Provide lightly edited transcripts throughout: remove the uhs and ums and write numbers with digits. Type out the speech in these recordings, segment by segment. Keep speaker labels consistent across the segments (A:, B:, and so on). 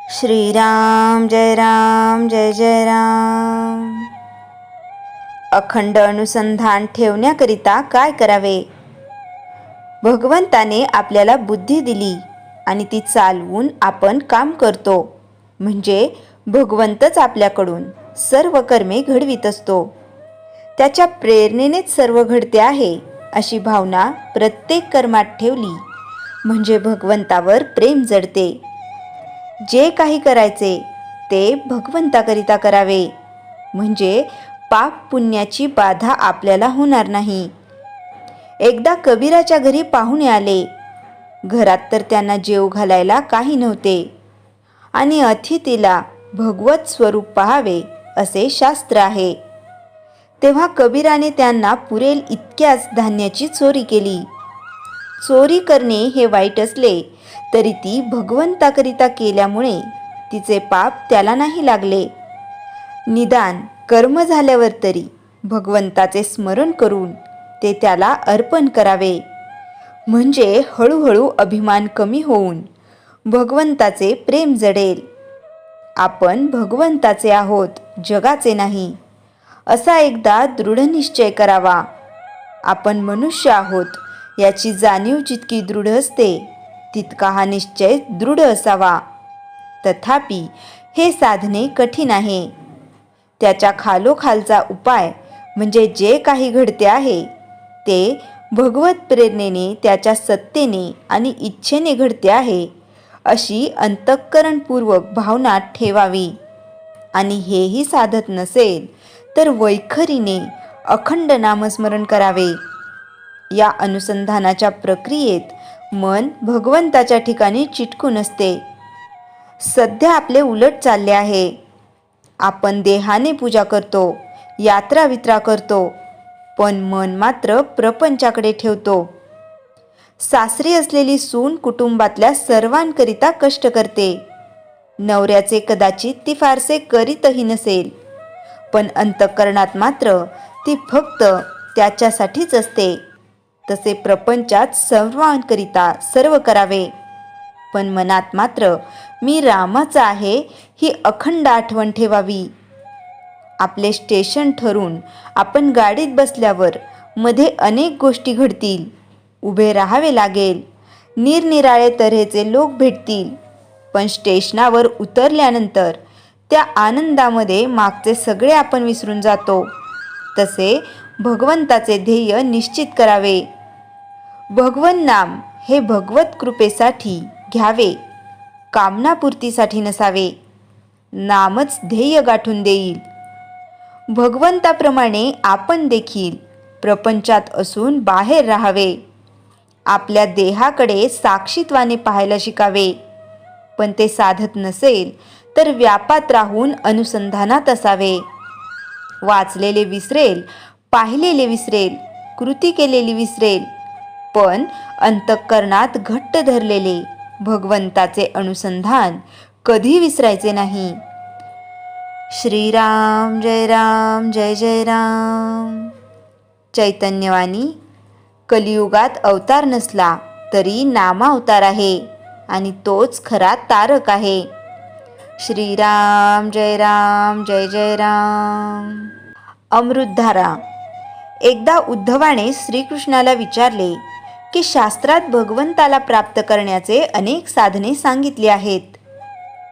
A: श्रीराम जय जय राम। अखंड अनुसंधान ठेवण्याकरिता काय करावे? भगवंताने आपल्याला बुद्धी दिली आणि ती चालवून आपण काम करतो, म्हणजे भगवंतच आपल्याकडून सर्व कर्मे घडवीत असतो. त्याच्या प्रेरणेनेच सर्व घडते आहे अशी भावना प्रत्येक कर्मात ठेवली म्हणजे भगवंतावर प्रेम जडते. जे काही करायचे ते भगवंताकरिता करावे, म्हणजे पाप पुण्याची बाधा आपल्याला होणार नाही. एकदा कबीराच्या घरी पाहुणे आले. घरात तर त्यांना जेव घालायला काही नव्हते आणि अतिथीला भगवत स्वरूप पाहावे असे शास्त्र आहे. तेव्हा कबीराने त्यांना पुरेल इतक्याच धान्याची चोरी केली. चोरी करणे हे वाईट असले तरी ती भगवंताकरिता केल्यामुळे तिचे पाप त्याला नाही लागले. निदान कर्म झाल्यावर तरी भगवंताचे स्मरण करून ते त्याला अर्पण करावे, म्हणजे हळूहळू अभिमान कमी होऊन भगवंताचे प्रेम जडेल. आपण भगवंताचे आहोत, जगाचे नाही, असा एकदा दृढ निश्चय करावा. आपण मनुष्य आहोत याची जाणीव जितकी दृढ असते तितका हा निश्चय दृढ असावा. तथापि हे साधणे कठीण आहे. त्याच्या खालोखालचा उपाय म्हणजे जे काही घडते आहे ते भगवत प्रेरणेने, त्याच्या सत्तेने आणि इच्छेने घडते आहे अशी अंतःकरणपूर्वक भावना ठेवावी. आणि हेही साधत नसेल तर वैखरीने अखंड नामस्मरण करावे. या अनुसंधानाच्या प्रक्रियेत मन भगवंताच्या ठिकाणी चिटकून असते. सध्या आपले उलट चालले आहे. आपण देहाने पूजा करतो, यात्रा वित्रा करतो, पण मन मात्र प्रपंचाकडे ठेवतो. सासरी असलेली सून कुटुंबातल्या सर्वांकरिता कष्ट करते. नवऱ्याचे कदाचित ती फारसे करीतही नसेल, पण अंतःकरणात मात्र ती फक्त त्याच्यासाठीच असते. तसे प्रपंचात सर्वांकरिता सर्व करावे, पण मनात मात्र मी रामाचा आहे ही अखंड आठवण ठेवावी. आपले स्टेशन ठरून आपण गाडीत बसल्यावर मध्ये अनेक गोष्टी घडतील. उभे राहावे लागेल, निरनिराळे तऱ्हेचे लोक भेटतील, पण स्टेशनावर उतरल्यानंतर त्या आनंदामध्ये मागचे सगळे आपण विसरून जातो. तसे भगवंताचे ध्येय निश्चित करावे. भगवन नाम हे भगवत कृपेसाठी घ्यावे, कामनापूर्तीसाठी नसावे. नामच ध्येय गाठून देईल. भगवंताप्रमाणे आपण देखील प्रपंचात असून बाहेर राहावे. आपल्या देहाकडे साक्षीत्वाने पाहायला शिकावे, पण ते साधत नसेल तर व्यापात राहून अनुसंधानात असावे. वाचलेले विसरेल, पाहिलेले विसरेल, कृती केलेली विसरेल, पण अंतःकरणात घट्ट धरलेले भगवंताचे अनुसंधान कधी विसरायचे नाही. श्रीराम जय जय राम. चैतन्यवाणी कलियुगात अवतार नसला तरी नामावतार आहे आणि तोच खरा तारक आहे. श्रीराम जय जय राम. अमृतधारा. एकदा उद्धवाने श्रीकृष्णाला विचारले की शास्त्रात भगवंताला प्राप्त करण्याचे अनेक साधने सांगितली आहेत.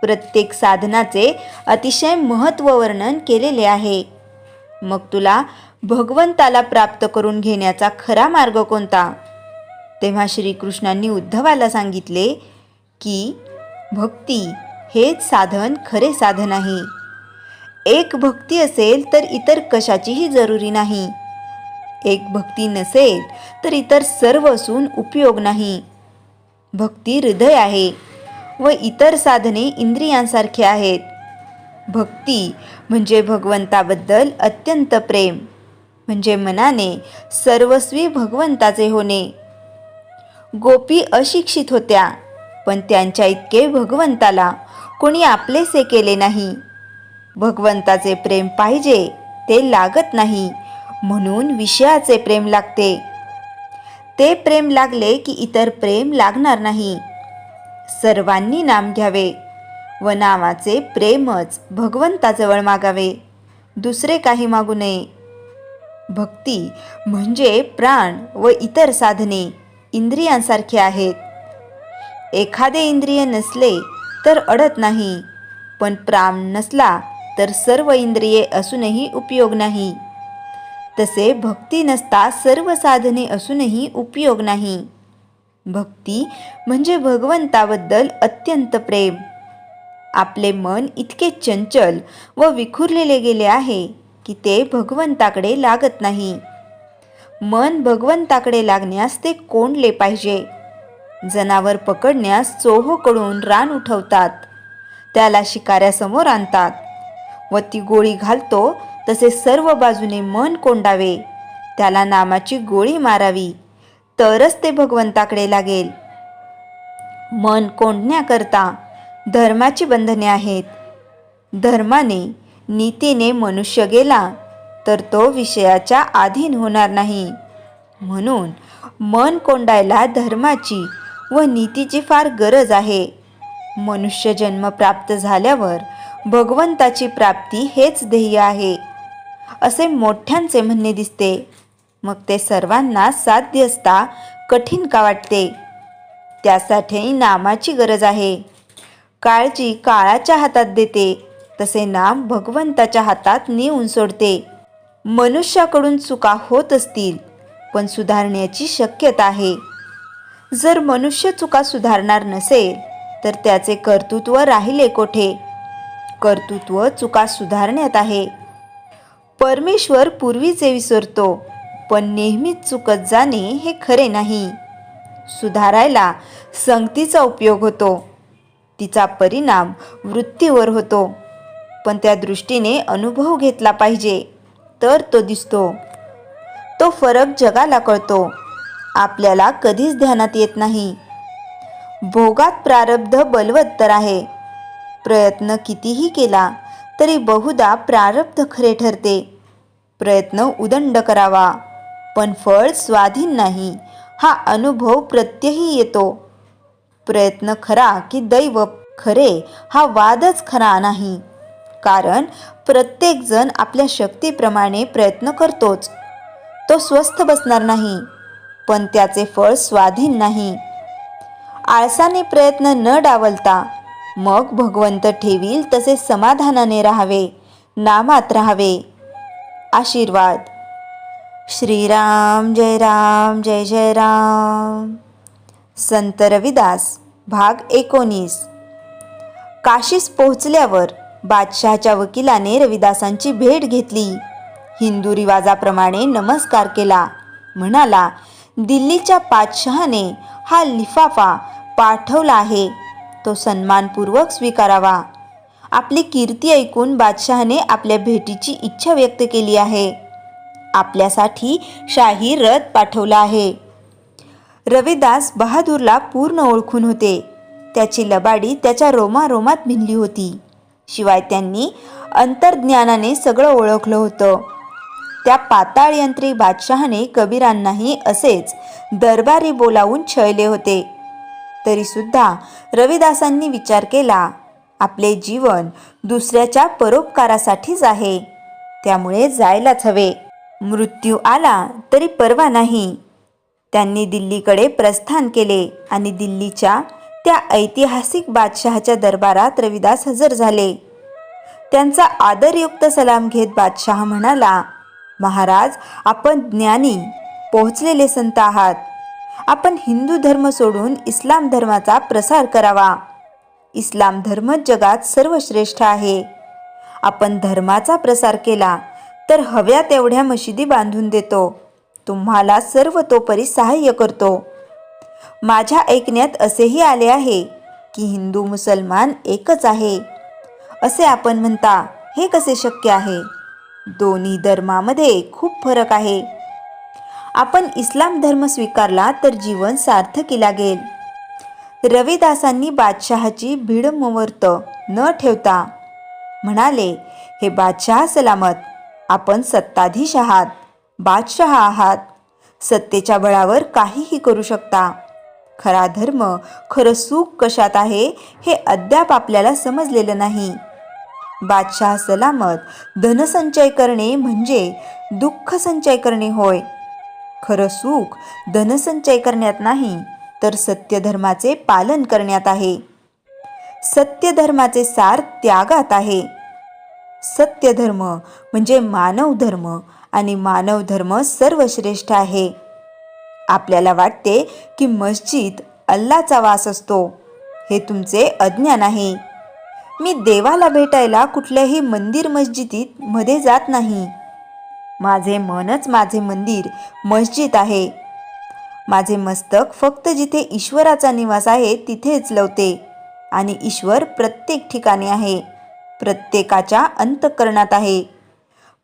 A: प्रत्येक साधनाचे अतिशय महत्त्व वर्णन केलेले आहे. मग तुला भगवंताला प्राप्त करून घेण्याचा खरा मार्ग कोणता? तेव्हा श्रीकृष्णांनी उद्धवाला सांगितले की भक्ती हेच साधन खरे साधन आहे. एक भक्ती असेल तर इतर कशाचीही जरुरी नाही. एक भक्ती नसेल तर इतर सर्व असून उपयोग नाही. भक्ती हृदय आहे व इतर साधने इंद्रियांसारखे आहेत. भक्ती म्हणजे भगवंताबद्दल अत्यंत प्रेम, म्हणजे मनाने सर्वस्वी भगवंताचे होणे. गोपी अशिक्षित होत्या, पण त्यांच्या इतके भगवंताला कोणी आपलेसे केले नाही. भगवंताचे प्रेम पाहिजे ते लागत नाही, म्हणून विषयाचे प्रेम लागते. ते प्रेम लागले की इतर प्रेम लागणार नाही. सर्वांनी नाम घ्यावे, व नामाचे प्रेमच भगवंताजवळ मागावे, दुसरे काही मागू नये. भक्ती म्हणजे प्राण व इतर साधने इंद्रियांसारखे आहेत. एखादे इंद्रिय नसले तर अडत नाही, पण प्राण नसला तर सर्व इंद्रिये असूनही उपयोग नाही. तसे भक्ती नसता सर्व साधने असूनही उपयोग नाही. भक्ती म्हणजे भगवंताबद्दल अत्यंत प्रेम. आपले मन इतके चंचल व विखुरलेले गेले आहे की ते भगवंताकडे लागत नाही. मन भगवंताकडे लागण्यास ते कोंडले पाहिजे. जनावर पकडण्यास चोहोकडून रान उठवतात, त्याला शिकाऱ्यासमोर आणतात व ती गोळी घालतो तसे सर्व बाजूने मन कोंडावे, त्याला नामाची गोळी मारावी, तरच ते भगवंताकडे लागेल. मन कोंडण्याकरता धर्माची बंधने आहेत. धर्माने नीतीने मनुष्य गेला तर तो विषयाच्या अधीन होणार नाही. म्हणून मन कोंडायला धर्माची व नीतीची फार गरज आहे. मनुष्य जन्म प्राप्त झाल्यावर भगवंताची प्राप्ती हेच ध्येय आहे असे मोठ्यांचे म्हणणे दिसते. मग ते सर्वांना साध्य असता कठीण का वाटते? त्यासाठी नामाची गरज आहे. काळजी काळाच्या हातात देते, तसे नाम भगवंताच्या हातात नेऊन सोडते. मनुष्याकडून चुका होत असतील पण सुधारण्याची शक्यता आहे. जर मनुष्य चुका सुधारणार नसेल तर त्याचे कर्तृत्व राहिले कोठे? कर्तृत्व चुका सुधारण्यात आहे. परमेश्वर पूर्वीचे विसरतो, पण नेहमीच चुकत जाणे हे खरे नाही. सुधारायला संगतीचा उपयोग होतो, तिचा परिणाम वृत्तीवर होतो, पण त्या दृष्टीने अनुभव घेतला पाहिजे तर तो दिसतो. तो फरक जगाला कळतो, आपल्याला कधीच ध्यानात येत नाही. भोगात प्रारब्ध बलवत्तर आहे. प्रयत्न कितीही केला तरी बहुधा प्रारब्ध खरे ठरते. प्रयत्न उदंड करावा पण फळ स्वाधीन नाही, हा अनुभव प्रत्यही येतो. प्रयत्न खरा की दैव खरे हा वादच खरा नाही, कारण प्रत्येक जण आपल्या शक्तीप्रमाणे प्रयत्न करतोच. तो स्वस्थ बसणार नाही, पण त्याचे फळ स्वाधीन नाही. आळसाने प्रयत्न न डावलता मग भगवंत ठेवील तसे समाधानाने राहावे, नामात राहावे. आशीर्वाद. श्रीराम जय राम जय जय राम. संत रविदास. भाग 19. काशीस पोहोचल्यावर बादशहाच्या वकिलाने रविदासांची भेट घेतली. हिंदू रिवाजाप्रमाणे नमस्कार केला. म्हणाला, दिल्लीच्या पातशहाने हा लिफाफा पाठवला आहे, तो सन्मानपूर्वक स्वीकारावा. आपली कीर्ती ऐकून बादशहाने आपल्या भेटीची इच्छा व्यक्त केली आहे. आपल्यासाठी शाही रथ पाठवला आहे. रविदास बहादूरला पूर्ण ओळखून होते. त्याची लबाडी त्याच्या रोमारोमात भिनली होती. शिवाय त्यांनी अंतर्ज्ञानाने सगळं ओळखलं होतं. त्या पाताळयंत्री बादशहाने कबीरांनाही असेच दरबारी बोलावून छळले होते. तरीसुद्धा रविदासांनी विचार केला, आपले जीवन दुसऱ्याच्या परोपकारासाठीच आहे, त्यामुळे जायलाच हवे. मृत्यू आला तरी पर्वा नाही. त्यांनी दिल्लीकडे प्रस्थान केले आणि दिल्लीच्या त्या ऐतिहासिक बादशहाच्या दरबारात रविदास हजर झाले. त्यांचा आदरयुक्त सलाम घेत बादशहा म्हणाला, महाराज, आपण ज्ञानी पोहोचलेले संत आहात. आपण हिंदू धर्म सोडून इस्लाम धर्माचा प्रसार करावा. इस्लाम धर्म जगात सर्वश्रेष्ठ आहे. आपण धर्माचा प्रसार केला तर हव्या तेवढ्या मशिदी बांधून देतो. तुम्हाला सर्वतोपरी सहाय्य करतो. माझ्या ऐकण्यात असेही आले आहे की हिंदू मुसलमान एकच आहे. असे आपण म्हणता, हे कसे शक्य आहे? दोन्ही धर्मामध्ये खूप फरक आहे. आपण इस्लाम धर्म स्वीकारला तर जीवन सार्थकी लागेल. रविदासांनी बादशहाची भिडमुहूर्त न ठेवता म्हणाले, हे बादशहा सलामत, आपण सत्ताधीश आहात, बादशहा आहात, सत्तेच्या बळावर काहीही करू शकता. खरा धर्म, खरं सुख कशात आहे हे अद्याप आपल्याला समजलेलं नाही. बादशाह सलामत धनसंचय करणे म्हणजे दुःख संचय करणे होय. खरं सुख धनसंचय करण्यात नाही, तर सत्यधर्माचे पालन करण्यात आहे. सत्यधर्माचे सार त्यागात आहे. सत्यधर्म म्हणजे मानव धर्म, आणि मानव धर्म सर्वश्रेष्ठ आहे. आपल्याला वाटते की मस्जिद अल्लाचा वास असतो. हे तुमचे अज्ञान आहे. मी देवाला भेटायला कुठल्याही मंदिर मस्जिदीत मध्ये जात नाही. माझे मनच माझे मंदिर मस्जिद आहे. माझे मस्तक फक्त जिथे ईश्वराचा निवास आहे तिथेच लवते, आणि ईश्वर प्रत्येक ठिकाणी आहे, प्रत्येकाच्या अंतःकरणात आहे.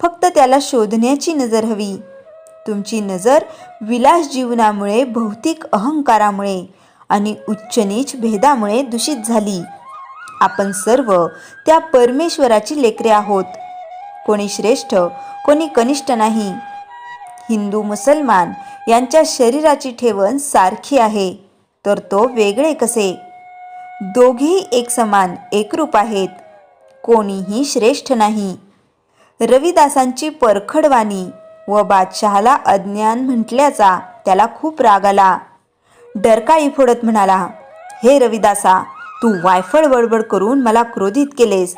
A: फक्त त्याला शोधण्याची नजर हवी. तुमची नजर विलास जीवनामुळे, भौतिक अहंकारामुळे आणि उच्च नीच भेदामुळे दूषित झाली. आपण सर्व त्या परमेश्वराची लेकरे आहोत. कोणी श्रेष्ठ, कोणी कनिष्ठ नाही. हिंदू मुसलमान यांच्या शरीराची ठेवण सारखी आहे, तर तो वेगळे कसे? दोघेही एक समान, एकरूप आहेत. कोणीही श्रेष्ठ नाही. रविदासांची परखड वाणी व बादशहाला अज्ञान म्हटल्याचा त्याला खूप राग आला. डरकाळी फोडत म्हणाला, हे रविदासा, तू वायफळ बडबड करून मला क्रोधित केलेस.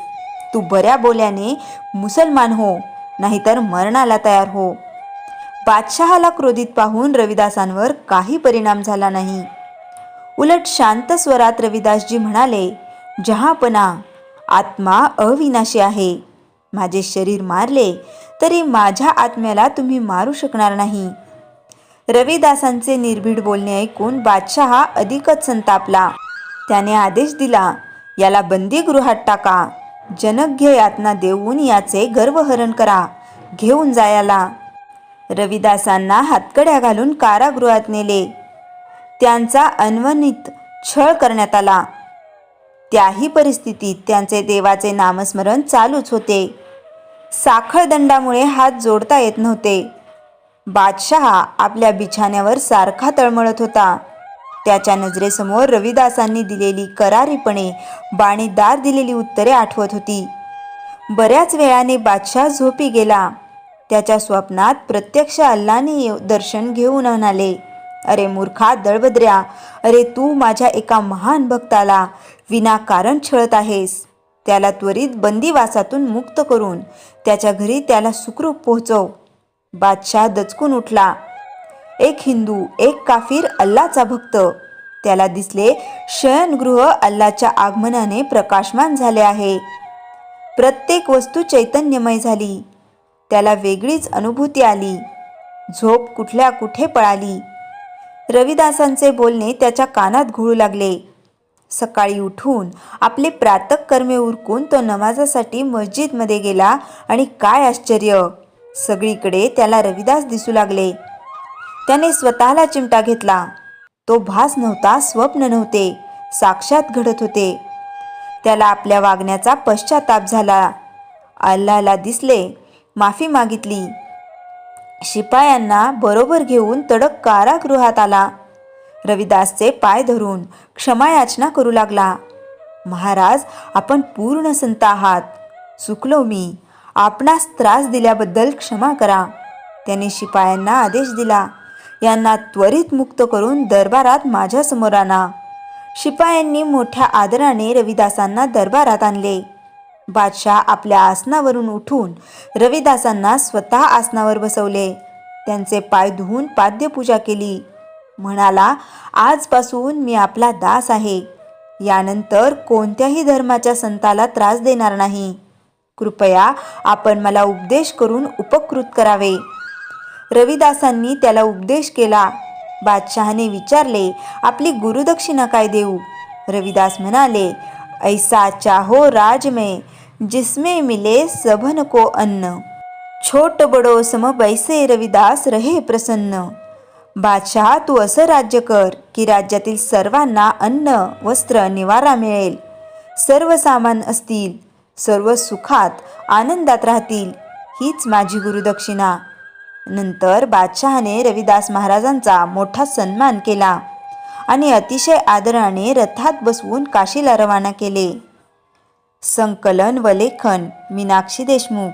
A: तू बऱ्या बोल्याने मुसलमान हो, नाहीतर मरणाला तयार हो. बादशहाला क्रोधित पाहून रविदासांवर काही परिणाम झाला नाही. उलट शांत स्वरात रविदासजी म्हणाले, जहापना, आत्मा अविनाशी आहे. माझे शरीर मारले तरी माझ्या आत्म्याला तुम्ही मारू शकणार नाही. रविदासांचे निर्भीड बोलणे ऐकून बादशाह अधिकच संतापला. त्याने आदेश दिला, याला बंदीगृहात टाका. जनग्य यातना देऊन याचे गर्वहरण करा. घेऊन जायाला. रविदासांना हातकड्या घालून कारागृहात नेले. त्यांचा अनवनीत छळ करण्यात आला. त्याही परिस्थितीत त्यांचे देवाचे नामस्मरण चालूच होते. साखळ दंडामुळे हात जोडता येत नव्हते. बादशाह आपल्या बिछाण्यावर सारखा तळमळत होता. त्याच्या नजरेसमोर रविदासांनी दिलेली करारीपणे बाणीदार दिलेली उत्तरे आठवत होती. बऱ्याच वेळाने बादशाह झोपी गेला. त्याच्या स्वप्नात प्रत्यक्ष अल्लाने दर्शन घेऊन म्हणाले, अरे मूर्खा दळभद्र्या, अरे तू माझ्या एका महान भक्ताला विनाकारण छळत आहेस. त्याला त्वरित बंदिवासातून मुक्त करून त्याच्या घरी त्याला सुखरूप पोहोचव. बादशाह दचकून उठला. एक हिंदू, एक काफीर अल्लाचा भक्त. त्याला दिसले शयनगृह अल्लाच्या आगमनाने प्रकाशमान झाले आहे. प्रत्येक वस्तू चैतन्यमय झाली. त्याला वेगळीच अनुभूती आली. झोप कुठल्या कुठे पळाली. रविदासांचे बोलणे त्याच्या कानात घोळू लागले. सकाळी उठून आपले प्रातःकर्मे उरकून तो नमाजासाठी मस्जिदमध्ये गेला, आणि काय आश्चर्य, सगळीकडे त्याला रविदास दिसू लागले. त्याने स्वतःला चिमटा घेतला. तो भास नव्हता, स्वप्न नव्हते, साक्षात घडत होते. त्याला आपल्या वागण्याचा पश्चाताप झाला. अल्लाला दिसले, माफी मागितली. शिपायांना बरोबर घेऊन तडक कारागृहात आला. रविदासचे पाय धरून क्षमायाचना करू लागला. महाराज, आपण पूर्ण संत आहात. चुकलो मी. आपणास त्रास दिल्याबद्दल क्षमा करा. त्याने शिपायांना आदेश दिला, यांना त्वरित मुक्त करून दरबारात माझ्यासमोर आणा. शिपायांनी मोठ्या आदराने रविदासांना दरबारात आणले. बादशाह आपल्या आसनावरून उठून रविदासांना स्वतः आसनावर बसवले. त्यांचे पाय धुवून पाद्यपूजा केली. म्हणाला, आजपासून मी आपला दास आहे. यानंतर कोणत्याही धर्माच्या संताला त्रास देणार नाही. कृपया आपण मला उपदेश करून उपकृत करावे. रविदासांनी त्याला उपदेश केला. बादशहाने विचारले, आपली गुरुदक्षिणा काय देऊ? रविदास म्हणाले, ऐसा चाहो राज में जिसमें मिले सबन को अन्न. छोट बडो सम बैसे रविदास रहे प्रसन्न. बादशाह, तू असं राज्य कर की राज्यातील सर्वांना अन्न, वस्त्र, निवारा मिळेल. सर्व सामान असतील. सर्व सुखात आनंदात राहतील. हीच माझी गुरुदक्षिणा. नंतर बादशहाने रविदास महाराजांचा मोठा सन्मान केला. आणि अतिशय आदराने रथात बसवून काशीला रवाना केले. संकलन व लेखन मीनाक्षी देशमुख.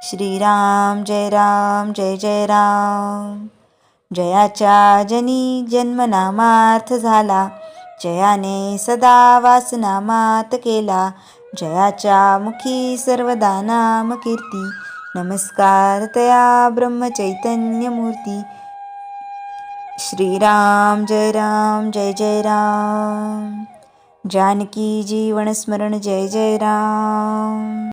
A: श्रीराम जय राम जय जय राम. जयाच्या जनी जन्मनामार्थ झाला, जयाने सदा वासनामात केला. जयाच्या मुखी सर्वदा नाम कीर्ती, नमस्कार तया ब्रह्मचैतन्य मूर्ती. श्रीराम जय जय राम. जानकी जीवन स्मरण जय जय राम.